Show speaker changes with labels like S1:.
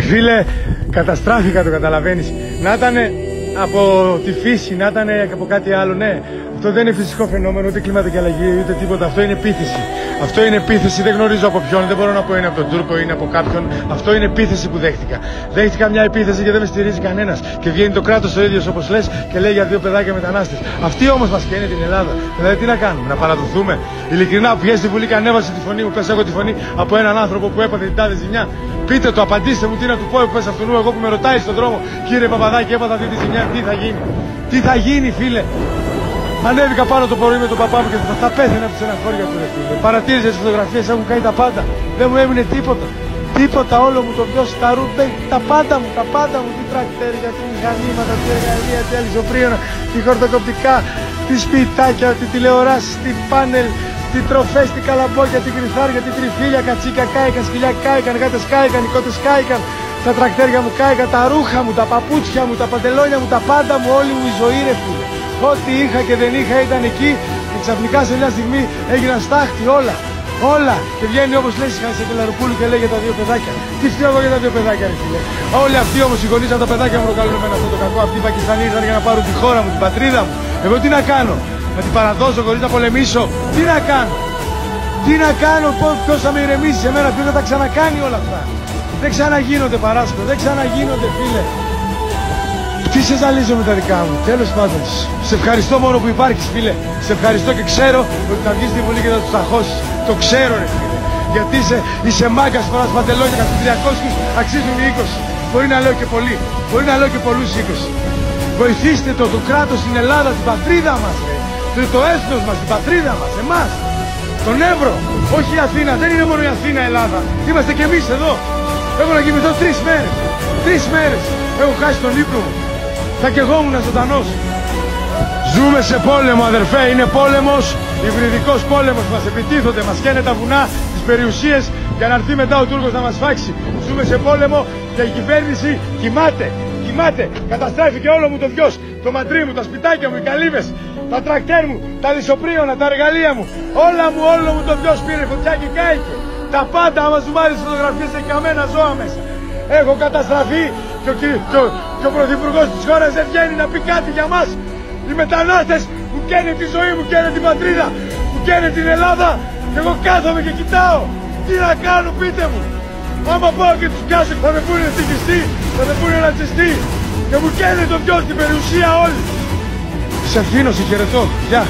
S1: Φίλε, καταστράφηκα, το καταλαβαίνεις. Να ήταν από τη φύση, να ήταν από κάτι άλλο, ναι. Αυτό δεν είναι φυσικό φαινόμενο, ούτε κλιματική αλλαγή, ούτε τίποτα. Αυτό είναι επίθεση. Αυτό είναι επίθεση, δεν γνωρίζω από ποιον, δεν μπορώ να πω είναι από τον Τούρκο, είναι από κάποιον. Αυτό είναι επίθεση που δέχτηκα. Δέχτηκα μια επίθεση και δεν με στηρίζει κανένας. Και βγαίνει το κράτος ο ίδιος, όπως λες, και λέει για 2 παιδάκια μετανάστες. Αυτοί όμως μας καίνε την Ελλάδα. Δηλαδή τι να κάνουμε, να παραδοθούμε. Ειλικρινά που βγαίνει στη Βουλή και ανέβασε τη φωνή μου, πες έχω τη φωνή από έναν άνθρωπο που έπαθε την τάδε ζημιά. Πείτε το, απαντήστε μου τι να του πω, πες αυτού εγώ που με ρωτάει στον δρόμο, κύριε Παπαδάκη, έπαθα αυτή τη ζημιά, τι θα γίνει. Τι θα γίνει, φίλε. Ανέβηκα πάνω το πρωί με τον παπά μου και θα πέθαινα από τη στεναχώρια του, ρε φίλε. Παρατήρησε τις φωτογραφίες, έχουν καεί τα πάντα. Δεν μου έμεινε τίποτα. Τίποτα, όλο μου το βιώσει, τα ρούμπε, τα πάντα μου. Τι τρακτέρια, τι μηχανήματα, τι εργαλεία, τι αλυσοπρίωνα, τι χορτοκοπτικά, τι σπιτάκια, τι τηλεοράσεις, τι πάνελ, τι τροφές, τι καλαμπόκια, τι κρυθάρια, τι τριφύλια, κατσίκα κάηκαν, σκυλιά κάηκαν, γάτες κάηκαν, οι κότες κάηκαν. Τα τρακτέρια μου κάηκαν, τα ρούχα μου, τα παπούτσια μου, τα παντελόνια μου, τα πάντα μου, όλη μου η ζωή, ρε φίλε. Ό,τι είχα και δεν είχα ήταν εκεί και ξαφνικά σε μια στιγμή έγιναν στάχτη όλα. Όλα. Και βγαίνει όπως λέει η Χασεκελαροπούλου και λέει για τα 2 παιδάκια. Τι φταίω εγώ για τα 2 παιδάκια, ρε φίλε. Όλοι αυτοί όμως οι γονείς από τα παιδάκια μου προκαλούν εμένα αυτό το κακό. Αυτοί οι Πακιστανοί ήρθαν για να πάρουν τη χώρα μου, την πατρίδα μου. Εγώ τι να κάνω, να την παραδώσω χωρίς να πολεμήσω. Τι να κάνω. Τι να κάνω, ποιος θα με ηρεμήσει σε μένα, ποιος θα τα ξανακάνει όλα αυτά. Δεν ξαναγίνονται, Παράσκο, δεν ξαναγίνονται, φίλε. Τι σε ζαλίζω με τα δικά μου, τέλος πάντων. Σε ευχαριστώ μόνο που υπάρχεις, φίλε. Σε ευχαριστώ και ξέρω ότι θα βγεις στη Βουλή και θα τους ταχώσεις. Το ξέρω, ρε φίλε. Γιατί είσαι μάγκας, φοράς παντελόνια, στους 300 αξίζουν οι 20. Μπορεί να λέω και πολύ, μπορεί να λέω και πολλούς 20. Βοηθήστε το κράτος στην Ελλάδα, την πατρίδα μας, ρε. Το έθνος μας, την πατρίδα μας, εμάς. Τον Εύρο, όχι η Αθήνα, δεν είναι μόνο η Αθήνα, Ελλάδα. Είμαστε κι εμείς εδώ. Έχω να κοιμηθώ 3 μέρες. 3 μέρες. Έχω χάσει τον ύπνο μου. Θα κι εγώ ήμουν ζωντανός. Ζούμε σε πόλεμο, αδερφέ. Είναι πόλεμος, υβριδικός πόλεμος. Μας επιτίθονται, μας καίνε τα βουνά, τις περιουσίες για να έρθει μετά ο Τούρκος να μας φάξει. Ζούμε σε πόλεμο και η κυβέρνηση κοιμάται. Καταστράφηκε όλο μου το βιός. Το μαντρί μου, τα σπιτάκια μου, οι καλύβες, τα τρακτέρ μου, τα δισοπρίωνα, τα εργαλεία μου. Όλο μου το βιός πήρε φωτιά και κάηκε. Τα πάντα, άμα σου βάλεις φωτογραφίες, έχει καμένα ζώα μέσα. Έχω καταστραφεί και ο πρωθυπουργός της χώρας δεν βγαίνει να πει κάτι για μας. Οι μετανάστες μου καίνε τη ζωή, μου καίνε την πατρίδα, μου καίνε την Ελλάδα και εγώ κάθομαι και κοιτάω. Τι να κάνω, πείτε μου. Άμα πάω και τους πιάσω θα με πούνε ευτυχιστή, θα με πούνε ρατσιστή και μου καίνε το βιός, την περιουσία όλη. Σε αφήνω, σε χαιρετώ. Γεια.